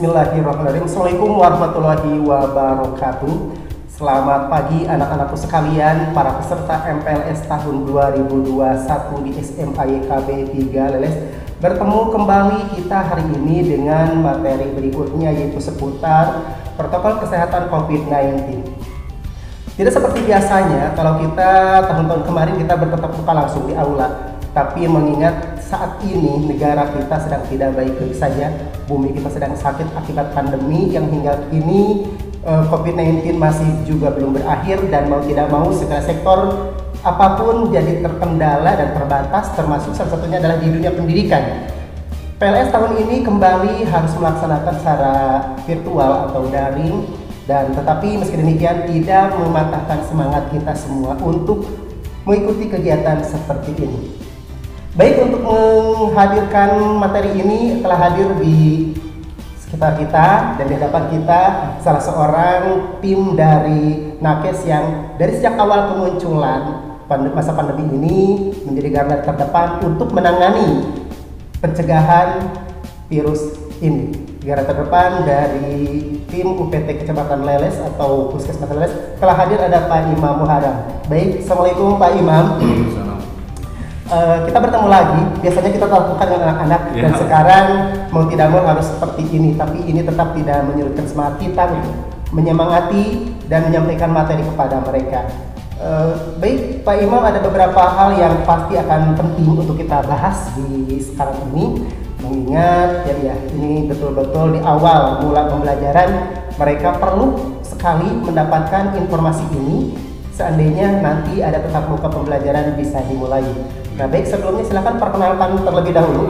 Bismillahirrahmanirrahim. Assalamualaikum warahmatullahi wabarakatuh. Selamat pagi anak-anakku sekalian, para peserta MPLS tahun 2021 di SMA YKB 3 Leles. Bertemu kembali kita hari ini dengan materi berikutnya, yaitu seputar protokol kesehatan COVID-19. Tidak seperti biasanya kalau kita tahun-tahun kemarin kita bertatap muka langsung di aula. Tapi mengingat saat ini negara kita sedang tidak baik-baik saja, bumi kita sedang sakit akibat pandemi yang hingga kini COVID-19 masih juga belum berakhir, dan mau tidak mau segala sektor apapun jadi terkendala dan terbatas, termasuk salah satunya adalah di dunia pendidikan. PLS tahun ini kembali harus melaksanakan secara virtual atau daring, dan tetapi meski demikian tidak mematahkan semangat kita semua untuk mengikuti kegiatan seperti ini. Baik, untuk menghadirkan materi ini telah hadir di sekitar kita dan di hadapan kita salah seorang tim dari Nakes yang dari sejak awal kemunculan masa pandemi ini menjadi garda terdepan untuk menangani pencegahan virus ini. Garda terdepan dari tim UPT Kecamatan Leles atau Puskesmas Leles telah hadir, ada Pak Imam Muharram. Baik, Assalamualaikum Pak Imam. Kita bertemu lagi, biasanya kita lakukan dengan anak-anak dan sekarang mau tidak mau harus seperti ini, tapi ini tetap tidak menyurutkan semangat kita untuk menyemangati dan menyampaikan materi kepada mereka. Baik Pak Imam, ada beberapa hal yang pasti akan penting untuk kita bahas di sekarang ini, mengingat ya ini betul-betul di awal mula pembelajaran mereka perlu sekali mendapatkan informasi ini seandainya nanti ada tatap muka pembelajaran bisa dimulai. Nah baik, sebelumnya silakan perkenalkan terlebih dahulu.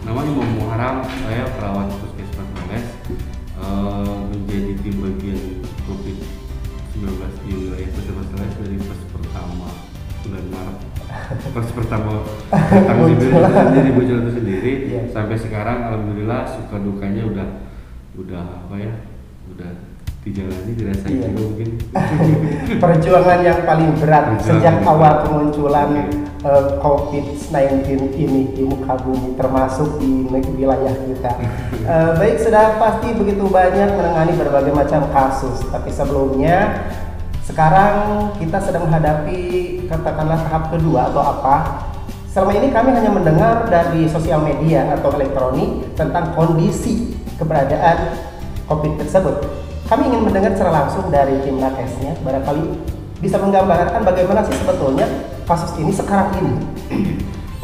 Nama Imam Muharram, saya perawat Puskesmas Leles, menjadi tim bagian COVID-19 di wilayah Puskesmas Leles dari pas pertama bulan Maret. Pas pertama datang jadi bocor itu sendiri, sampai sekarang alhamdulillah suka dukanya udah dijalani, dirasain juga mungkin. Perjuangan yang paling berat sejak awal kemunculan COVID-19 ini di muka bumi, termasuk di wilayah kita. Baik, sudah pasti begitu banyak menangani berbagai macam kasus, tapi sebelumnya sekarang kita sedang menghadapi katakanlah tahap kedua atau apa. Selama ini kami hanya mendengar dari sosial media atau elektronik tentang kondisi keberadaan COVID tersebut. Kami ingin mendengar secara langsung dari tim Nakesnya, barangkali bisa menggambarkan bagaimana sih sebetulnya kasus ini sekarang ini.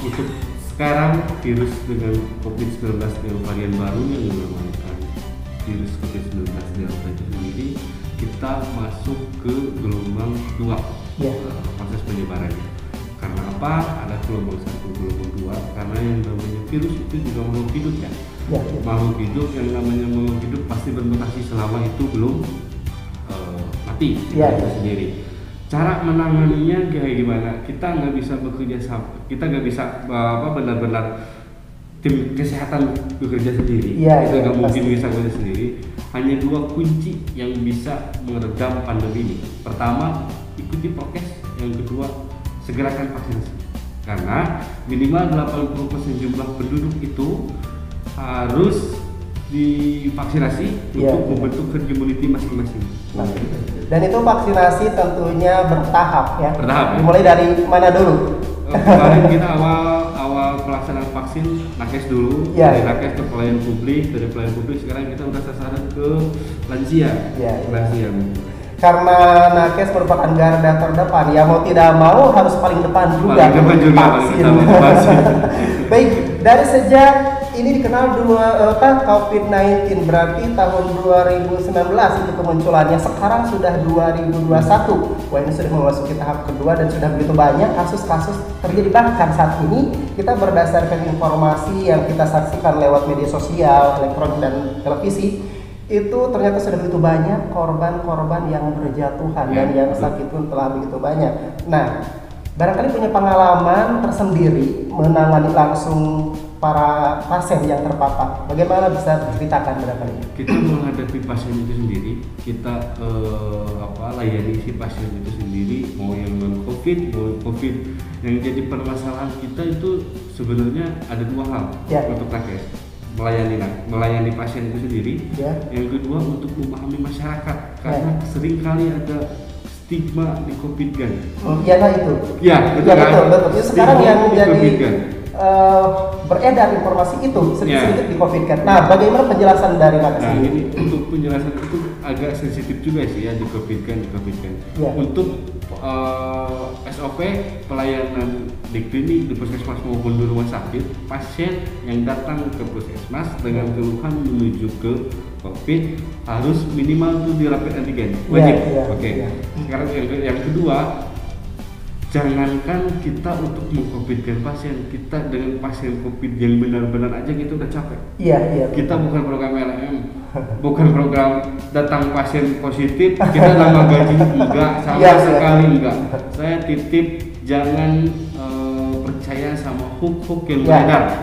Untuk sekarang virus dengan COVID-19 dengan varian baru yang dinamakan virus COVID-19 Delta itu sendiri, kita masuk ke gelombang 2 proses penyebarannya. Karena apa? Ada gelombang 1, gelombang 2, karena yang namanya virus itu juga makhluk hidup ya. Makhluk hidup, yang namanya makhluk hidup pasti bermutasi selama itu belum mati itu sendiri. Cara menanganinya kayak gimana? Kita nggak bisa bekerja sama, kita nggak bisa benar-benar tim kesehatan bekerja sendiri. Kita nggak mungkin bisa bekerja sendiri. Hanya 2 kunci yang bisa meredam pandemi ini. Pertama, ikuti prokes. Yang kedua, segerakan vaksinasi. Karena minimal 80% jumlah penduduk itu harus divaksinasi untuk membentuk herd immunity masing-masing. Dan itu vaksinasi tentunya bertahap ya. Dimulai dari mana dulu? Kemarin kita awal pelaksanaan vaksin Nakes dulu, dari Nakes ke pelayan publik, dari pelayan publik sekarang kita udah sasaran ke lansia. Lansia. Karena Nakes merupakan garda terdepan, ya mau tidak mau harus paling depan juga. Vaksin. Baik, dari sejak ini dikenal COVID-19 berarti tahun 2019 itu kemunculannya, sekarang sudah 2021. Wah, ini sudah memasuki tahap kedua dan sudah begitu banyak kasus-kasus terjadi. Bahkan saat ini kita berdasarkan informasi yang kita saksikan lewat media sosial, elektronik dan televisi, itu ternyata sudah begitu banyak korban-korban yang berjatuhan dan yang sakit pun telah begitu banyak. Nah, barangkali punya pengalaman tersendiri menangani langsung para pasien yang terpapar. Bagaimana bisa diceritakan barangkali? Kita menghadapi pasien itu sendiri, kita layani si pasien itu sendiri, mau yang non COVID, mau COVID. Yang jadi permasalahan kita itu sebenarnya ada 2 hal untuk Nakes. melayani pasien itu sendiri. Ya. Yang kedua untuk memahami masyarakat karena seringkali ada stigma di COVID kan. Iya nah itu. Ya betul kan. Betul. Itu sekarang Stigma yang di jadi COVID kan. beredar informasi itu sedikit di COVID kan. Nah, bagaimana penjelasan dari Nakes Nah, ini? ini untuk penjelasan itu agak sensitif juga sih ya di COVID kan. Ya. Untuk SOP pelayanan di klinik, di puskesmas maupun di rumah sakit, pasien yang datang ke puskesmas dengan keluhan menuju ke COVID harus minimal tuh di rapid antigen wajib. Oke. Sekarang yang kedua, jangankan kita untuk mengcovidkan pasien, kita dengan pasien COVID yang benar-benar aja kita udah capek. Iya. Kita bukan program LM, bukan program datang pasien positif kita nambah gaji, enggak, sama sekali enggak. Saya titip jangan percaya sama hook yang beredar.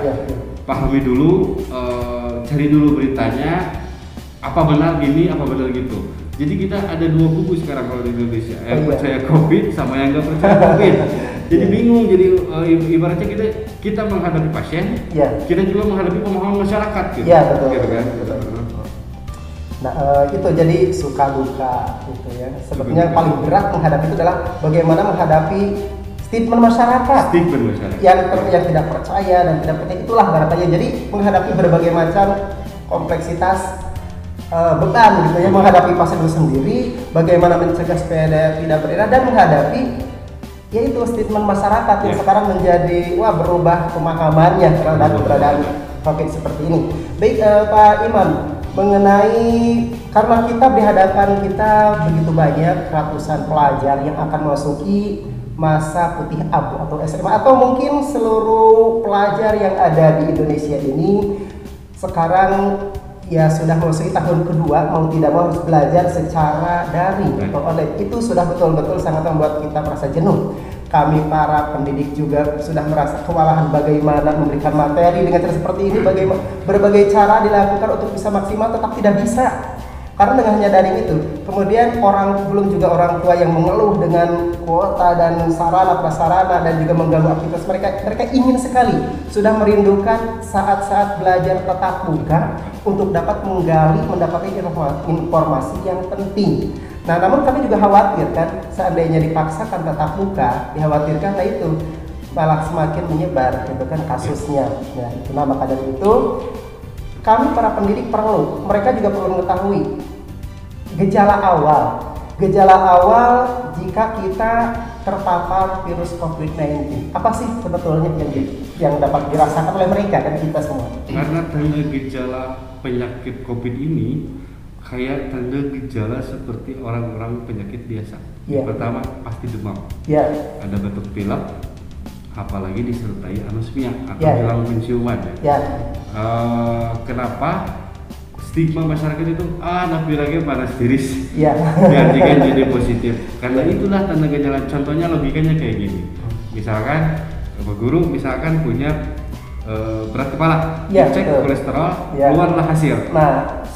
Pahami dulu, cari dulu beritanya, apa benar gini, apa benar gitu. Jadi kita ada dua kubu sekarang kalau di Indonesia, yang percaya COVID sama yang nggak percaya COVID. Jadi bingung, jadi ibaratnya kita menghadapi pasien, kita juga menghadapi pemahaman masyarakat gitu. Iya betul. Gitu kan? Nah itu jadi suka duka gitu ya. Sebenarnya yang paling berat menghadapi itu adalah bagaimana menghadapi statement masyarakat. Yang tidak percaya dan tidak percaya, itulah barangkali. Jadi menghadapi berbagai macam kompleksitas beban gitu ya, menghadapi pasien itu sendiri, bagaimana mencegah supaya tidak beredar, dan menghadapi yaitu statement masyarakat yang sekarang menjadi berubah pemahamannya terhadap keberadaan COVID seperti ini. Baik Pak Iman, mengenai karena kita berhadapan begitu banyak ratusan pelajar yang akan memasuki masa putih abu atau SMA, atau mungkin seluruh pelajar yang ada di Indonesia ini sekarang ya sudah memasuki tahun kedua, mau tidak mau harus belajar secara daring atau online. Itu sudah betul-betul sangat membuat kita merasa jenuh. Kami para pendidik juga sudah merasa kewalahan bagaimana memberikan materi dengan cara seperti ini, bagaimana berbagai cara dilakukan untuk bisa maksimal, tetap tidak bisa. Karena dengan hanya daring itu, kemudian belum juga orang tua yang mengeluh dengan kuota dan sarana prasarana dan juga mengganggu aktivitas mereka. Mereka ingin sekali, sudah merindukan saat-saat belajar tatap muka untuk dapat mendapatkan informasi yang penting. Nah, namun kami juga khawatir kan, seandainya dipaksakan tatap muka, dikhawatirkan itu malah semakin menyebar gitu kan kasusnya. Nah, itu maka dari itu kami para pendidik mereka juga perlu mengetahui gejala awal jika kita terpapar virus COVID-19. Apa sih sebetulnya yang dapat dirasakan oleh mereka dan kita semua? Karena tanda gejala penyakit COVID ini kayak tanda gejala seperti orang-orang penyakit biasa. Pertama pasti demam, ada batuk pilek, apalagi disertai anosmia atau hilang penciuman. Kenapa stigma masyarakat itu tapi lagi panas tiris, diartikan jadi positif. Karena itulah tanda gejala. Contohnya logikanya kayak gini. Misalkan guru punya berat kepala, cek kolesterol, keluarlah hasil.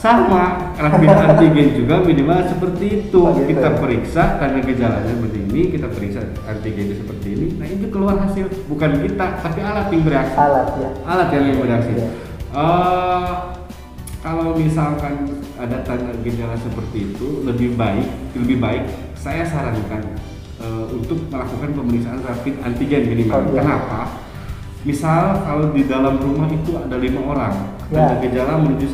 Sama rapid antigen juga minimal seperti itu. Kita periksa tanda gejalanya seperti ini, kita periksa antigennya seperti ini. Nah itu keluar hasil, bukan kita, tapi alat yang bereaksi. Alat yang bereaksi. Kalau misalkan ada tanda gejala seperti itu, lebih baik saya sarankan untuk melakukan pemeriksaan rapid antigen minimal. Kenapa? Misal kalau di dalam rumah itu ada 5 orang, tanda gejala menuju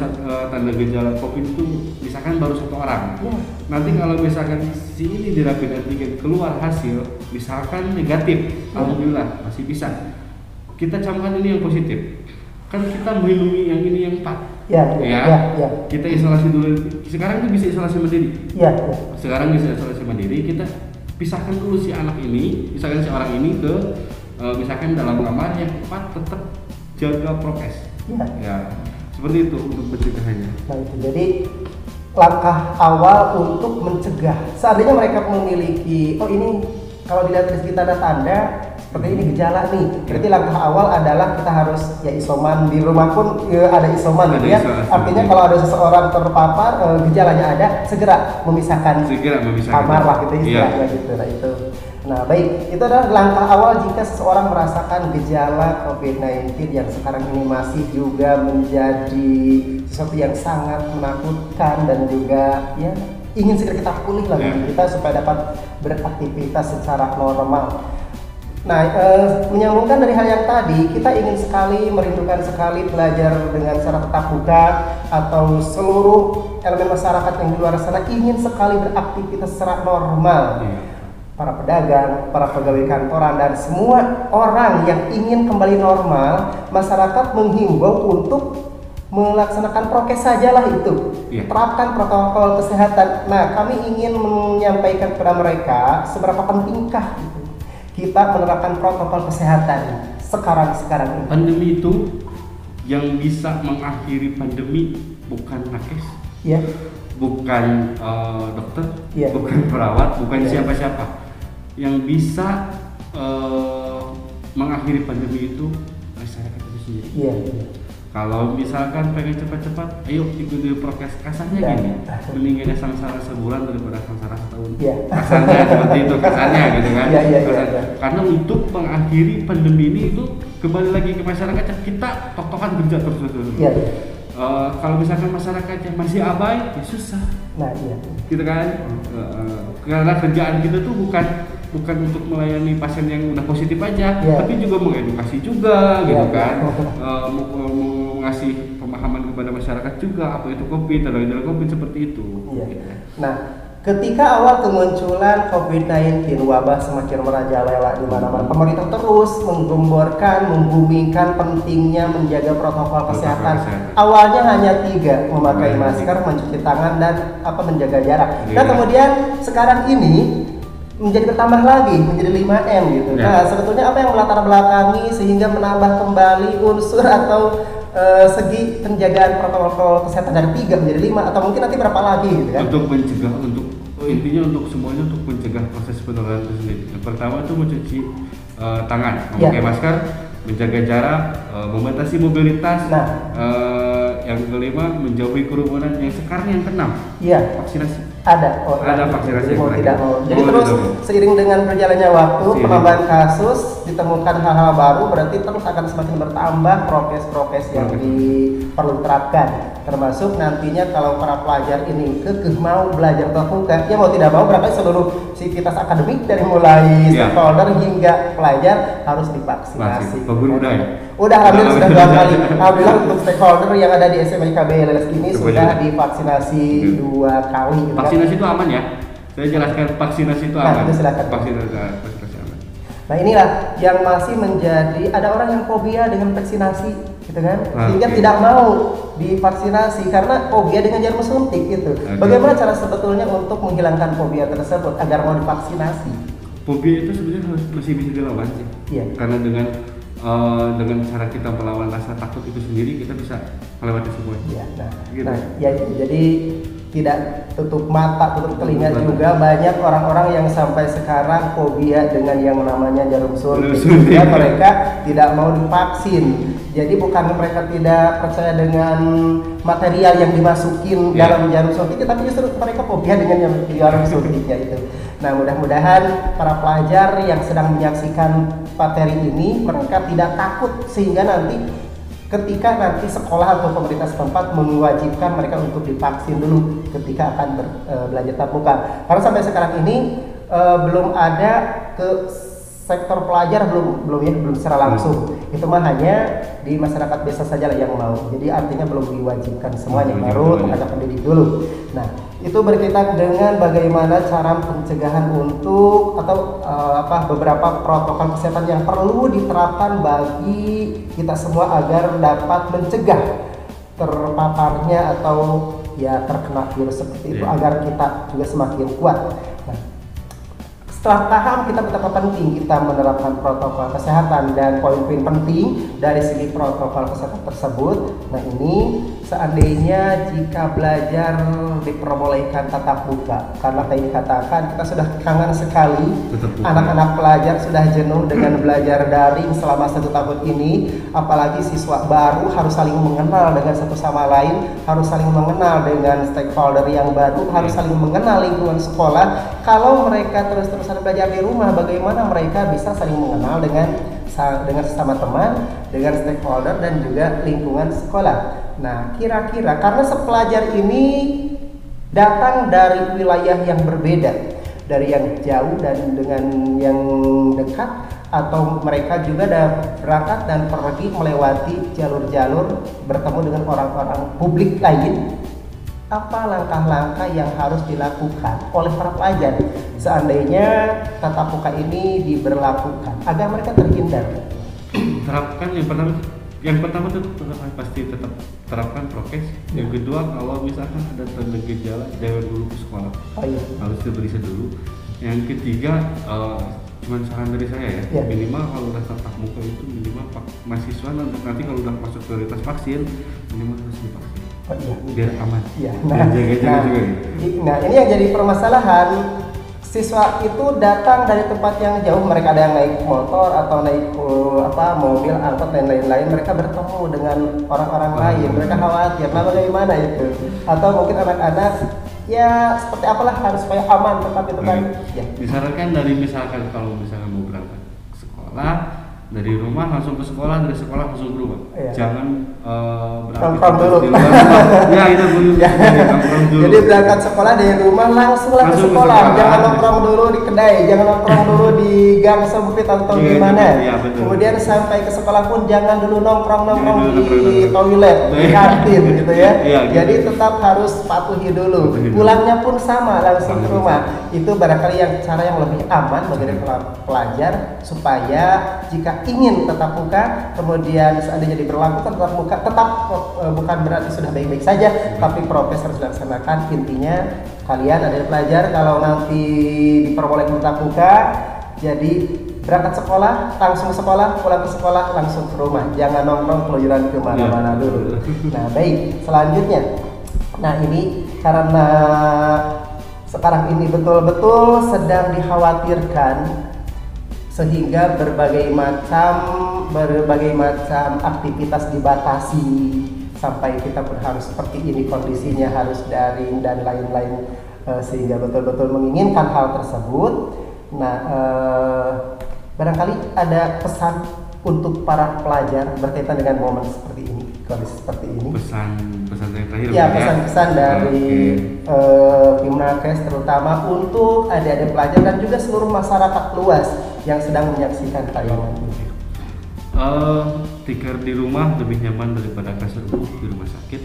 tanda gejala COVID itu misalkan baru 1 orang. Nanti kalau misalkan si ini di rapid antigen keluar hasil misalkan negatif, alhamdulillah masih bisa. Kita camkan ini yang positif. Kan kita melindungi yang ini yang 4. Kita isolasi dulu. Sekarang itu bisa isolasi mandiri. Sekarang bisa isolasi mandiri. Kita pisahkan dulu si anak ini, misalkan si orang ini ke misalkan dalam kamar yang 4, tetap jaga prokes. Seperti itu untuk pencegahannya. Nah itu jadi langkah awal untuk mencegah. Seandainya mereka memiliki, ini kalau dilihat dari kita ada tanda seperti ini gejala nih, berarti langkah awal adalah kita harus isoman. Di rumah pun ada isoman gitu ya. Artinya kalau ada seseorang terpapar, gejalanya ada, segera memisahkan kamar lah gitu istilahnya gitu. Nah itu. Nah, baik, itu adalah langkah awal jika seseorang merasakan gejala COVID-19 yang sekarang ini masih juga menjadi sesuatu yang sangat menakutkan dan juga ya ingin segera kita pulih lah kita supaya dapat beraktivitas secara normal. Nah, menyambungkan dari hal yang tadi, kita ingin sekali, merindukan sekali belajar dengan cara tatap muka atau seluruh elemen masyarakat yang di luar sana ingin sekali beraktivitas secara normal. Para pedagang, para pegawai kantoran, dan semua orang yang ingin kembali normal, masyarakat menghimbau untuk melaksanakan prokes sajalah itu. Terapkan protokol kesehatan. Nah, kami ingin menyampaikan kepada mereka seberapa pentingkah itu kita menerapkan protokol kesehatan sekarang ini. Pandemi itu yang bisa mengakhiri pandemi bukan nakes, bukan dokter, bukan perawat, bukan siapa-siapa. Yang bisa mengakhiri pandemi itu masyarakat itu sendiri. Kalau misalkan pengen cepat-cepat, ayo ikuti prokes. Kasarnya gini, mendingan sengsara sebulan daripada sengsara setahun. Kasarnya seperti itu, kasarnya gitu kan. Karena untuk mengakhiri pandemi ini itu kembali lagi ke masyarakat, kita tok-tokan kerja terus. Kalau misalkan masyarakat yang masih abai, ya susah. Gitu kan. Karena kerjaan kita tuh bukan untuk melayani pasien yang udah positif aja, tapi juga mengedukasi juga, gitu kan, mau ngasih pemahaman kepada masyarakat juga apa itu COVID, tanda-tanda COVID seperti itu. Nah, ketika awal kemunculan COVID-19, wabah semakin merajalela di mana-mana, pemerintah terus menggemborkan, membumingkan pentingnya menjaga protokol kesehatan. Awalnya hanya 3, memakai masker, mencuci tangan, dan menjaga jarak. Nah, kemudian sekarang ini menjadi bertambah lagi menjadi 5M gitu. Nah, sebetulnya apa yang melatar belakangi sehingga menambah kembali unsur atau segi penjagaan protokol kesehatan dari 3 menjadi 5 atau mungkin nanti berapa lagi gitu kan? Untuk mencegah, intinya untuk semuanya untuk mencegah proses penularan itu sendiri. Yang pertama itu mencuci tangan, memakai masker, menjaga jarak, membatasi mobilitas. Yang kelima menjauhi kerumunan. Yang sekarang yang keenam, vaksinasi. Ada vaksinasi. Mau tidak mau. Jadi terus seiring dengan berjalannya waktu, penambahan kasus, ditemukan hal-hal baru, berarti terus akan semakin bertambah prokes yang perlu diterapkan. Termasuk nantinya kalau para pelajar ini mau belajar tatap muka, ya mau tidak mau berarti seluruh sivitas akademik dari mulai stakeholder hingga pelajar harus divaksinasi. Udah alhamdulillah sudah 2 kali. Alhamdulillah untuk stakeholder yang ada di SMA IKB LLS ini sudah divaksinasi 2 kali. Vaksinasi itu aman ya? Saya jelaskan vaksinasi itu aman. Silakan. Vaksinasi aman. Nah, inilah yang masih menjadi, ada orang yang fobia dengan vaksinasi, gitu kan? Sehingga tidak mau divaksinasi karena fobia dengan jarum suntik gitu. Bagaimana cara sebetulnya untuk menghilangkan fobia tersebut agar mau divaksinasi? Fobia itu sebenarnya masih bisa dilawan sih. Karena dengan cara kita melawan rasa takut itu sendiri, kita bisa melewati semuanya. Jadi tidak tutup mata, tutup telinga juga banyak orang-orang yang sampai sekarang fobia dengan yang namanya jarum suntik. Mereka tidak mau divaksin. Jadi bukan mereka tidak percaya dengan material yang dimasukin dalam jarum suntik, tapi justru mereka fobia dengan jarum suntiknya itu. Nah, mudah-mudahan para pelajar yang sedang menyaksikan materi ini mereka tidak takut sehingga nanti ketika nanti sekolah atau pemerintah setempat mewajibkan mereka untuk divaksin dulu ketika akan belajar tatap muka. Karena sampai sekarang ini belum ada ke sektor pelajar belum secara langsung. Itu mah hanya di masyarakat biasa saja lah yang mau. Jadi artinya belum diwajibkan semuanya, baru tenaga pendidik dulu. Nah, itu berkaitan dengan bagaimana cara pencegahan untuk atau beberapa protokol kesehatan yang perlu diterapkan bagi kita semua agar dapat mencegah terpaparnya atau terkena virus seperti itu agar kita juga semakin kuat. Nah, setelah paham kita betapa penting kita menerapkan protokol kesehatan dan poin-poin penting dari segi protokol kesehatan tersebut, nah ini seandainya jika belajar diperbolehkan tatap muka, karena tadi dikatakan kita sudah kangen sekali, anak-anak pelajar sudah jenuh dengan belajar daring selama 1 tahun ini, apalagi siswa baru harus saling mengenal dengan satu sama lain, harus saling mengenal dengan stakeholder yang baru, harus saling mengenal lingkungan sekolah. Kalau mereka terus-terusan belajar di rumah, bagaimana mereka bisa saling mengenal dengan sesama teman, dengan stakeholder dan juga lingkungan sekolah. Nah, kira-kira karena sepelajar ini datang dari wilayah yang berbeda, dari yang jauh dan dengan yang dekat, atau mereka juga berangkat dan pergi melewati jalur-jalur bertemu dengan orang-orang publik lain, apa langkah-langkah yang harus dilakukan oleh para pelajar seandainya tatap muka ini diberlakukan agar mereka terhindar? Terapkan yang pertama itu pasti tetap terapkan prokes. Yang kedua, kalau misalkan ada tanda gejala jangan dulu ke sekolah, harus diperiksa dulu. Yang ketiga, cuman saran dari saya ya, minimal kalau udah tatap muka itu minimal mahasiswa nanti kalau udah masuk prioritas vaksin minimal harus divaksin. Biar aman. Nah, ini yang jadi permasalahan. Siswa itu datang dari tempat yang jauh, mereka ada yang naik motor atau naik mobil, angkot dan lain-lain, mereka bertemu dengan orang-orang lain, mereka khawatir, nah bagaimana itu? Atau mungkin anak-anak ya seperti apalah harus supaya aman, tetapi itu kan disarankan dari misalkan kalau misalkan mau berangkat ke sekolah, dari rumah langsung ke sekolah, dari sekolah langsung ke rumah. Jangan nongkrong dulu. Ya itu dulu. Jadi berangkat sekolah dari rumah langsung ke sekolah. Jangan nongkrong dulu di kedai, jangan nongkrong dulu di gang sempit atau di mana. Kemudian sampai ke sekolah pun jangan dulu nongkrong di toilet, di kantin gitu ya. Jadi tetap harus patuhi dulu. Pulangnya pun sama, langsung ke rumah. Itu barangkali cara yang lebih aman bagi pelajar supaya jika ingin tetap muka, kemudian seandainya diberlakukan tetap muka, tetap bukan berarti sudah baik-baik saja, tapi prokes harus dilaksanakan. Intinya kalian ada pelajar kalau nanti diperbolehkan tetap muka, jadi berangkat sekolah, langsung sekolah, pulang ke sekolah, langsung ke rumah, jangan nongkrong keluyuran kemana-mana dulu. Nah baik, selanjutnya, nah ini karena sekarang ini betul-betul sedang dikhawatirkan sehingga berbagai macam aktivitas dibatasi, sampai kita pun harus seperti ini kondisinya, harus daring dan lain-lain, sehingga betul-betul menginginkan hal tersebut. Nah, barangkali ada pesan untuk para pelajar berkaitan dengan momen seperti ini, kondisi seperti ini. Pesan yang terakhir ya, pesan-pesan dari Timnakes terutama untuk adik-adik pelajar dan juga seluruh masyarakat luas yang sedang menyaksikan tayangan ini. Tikar di rumah lebih nyaman daripada kasur empuk di rumah sakit.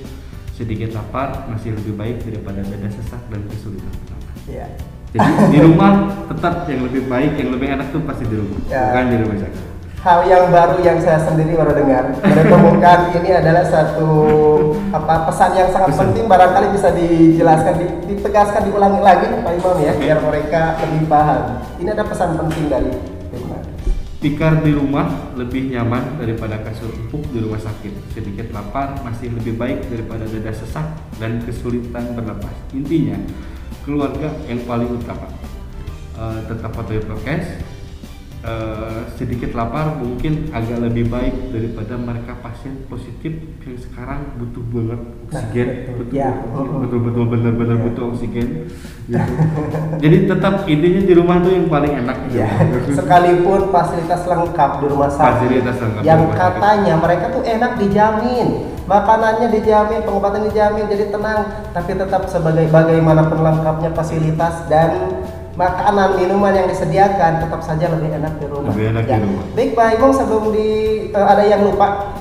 Sedikit lapar masih lebih baik daripada dada sesak dan kesulitan bernafas. Jadi di rumah tetap yang lebih baik, yang lebih enak tuh pasti di rumah, bukan di rumah sakit. Hal yang baru yang saya sendiri baru dengar, menemukan ini adalah satu pesan yang sangat penting, barangkali bisa dijelaskan, ditegaskan, diulangi lagi Pak Imam ya, biar mereka lebih paham. Ini ada pesan penting dari tikar di rumah lebih nyaman daripada kasur empuk di rumah sakit. Sedikit lapar masih lebih baik daripada dada sesak dan kesulitan bernapas. Intinya keluarga yang paling utama. Tetap patuhi prokes. Sedikit lapar mungkin agak lebih baik daripada mereka pasien positif yang sekarang butuh banget oksigen, betul-betul benar-benar butuh oksigen gitu. Jadi tetap intinya di rumah tuh yang paling enak sekalipun fasilitas lengkap di rumah sakit yang katanya mereka tuh enak, dijamin makanannya dijamin, pengobatan dijamin, jadi tenang, tapi tetap bagaimanapun lengkapnya fasilitas dan makanan, minuman yang disediakan tetap saja lebih enak di rumah. Baik Pak Imam, sebelum ada yang lupa,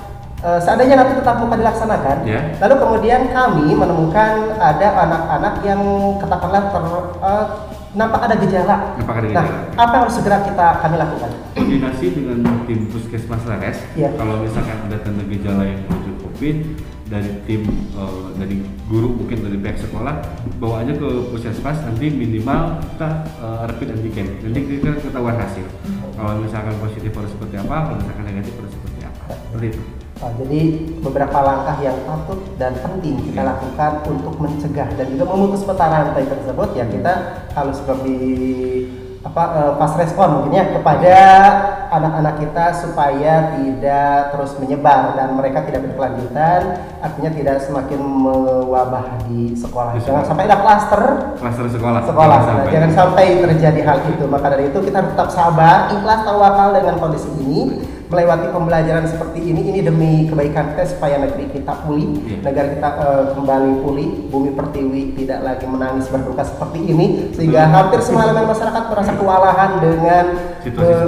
seandainya nanti tetap muka dilaksanakan, lalu kemudian kami menemukan ada anak-anak yang katakanlah nampak ada gejala. Nah, apa yang harus segera kami lakukan? Koordinasi dengan tim puskesmas Lares. Kalau misalkan ada tanda gejala yang menuju COVID, dari tim dari guru mungkin dari pihak sekolah, bawa aja ke puskesmas, nanti minimal kita rapid antigen, nanti kita ketahuan hasil. Kalau misalkan positif harus seperti apa, kalau misalkan negatif harus seperti apa, seperti itu. Jadi beberapa langkah yang patut dan penting kita lakukan untuk mencegah dan juga memutus peta rantai tersebut ya, kita harus lebih fast respon mungkin ya kepada anak-anak kita supaya tidak terus menyebar dan mereka tidak berkelanjutan, artinya tidak semakin mewabah di sekolah. Jangan sampai ada klaster sekolah. Jangan sampai terjadi hal itu. Maka dari itu kita tetap sabar, ikhlas, tawakal dengan kondisi ini, melewati pembelajaran seperti ini demi kebaikan kita supaya negeri kita pulih, negara kita kembali pulih, bumi pertiwi tidak lagi menangis berduka seperti ini, sehingga hampir semua elemen masyarakat merasa kewalahan dengan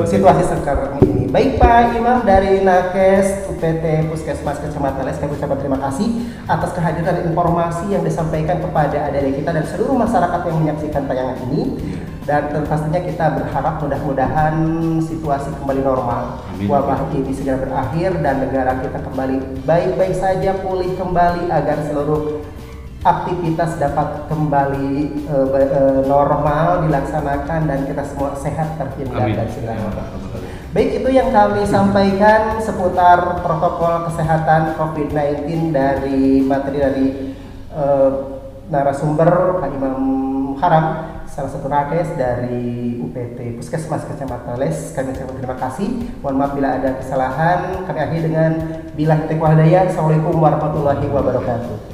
situasi sekarang ini. Baik Pak Imam dari Nakes UPT Puskesmas Kecamatan Les, kami ucapkan terima kasih atas kehadiran informasi yang disampaikan kepada adik-adik kita dan seluruh masyarakat yang menyaksikan tayangan ini. Dan pastinya kita berharap mudah-mudahan situasi kembali normal, wabah ini segera berakhir dan negara kita kembali baik-baik saja, pulih kembali agar seluruh aktivitas dapat kembali normal dilaksanakan dan kita semua sehat terhindar dari segala wabah. Baik, itu yang kami sampaikan seputar protokol kesehatan COVID-19 dari materi dari narasumber Pak Imam Haram, salah satu nakes dari UPT Puskesmas Kecamatan Les. Kami ucapkan terima kasih. Mohon maaf bila ada kesalahan. Kami akhiri dengan billahi taufiq wal hidayah. Assalamualaikum warahmatullahi wabarakatuh.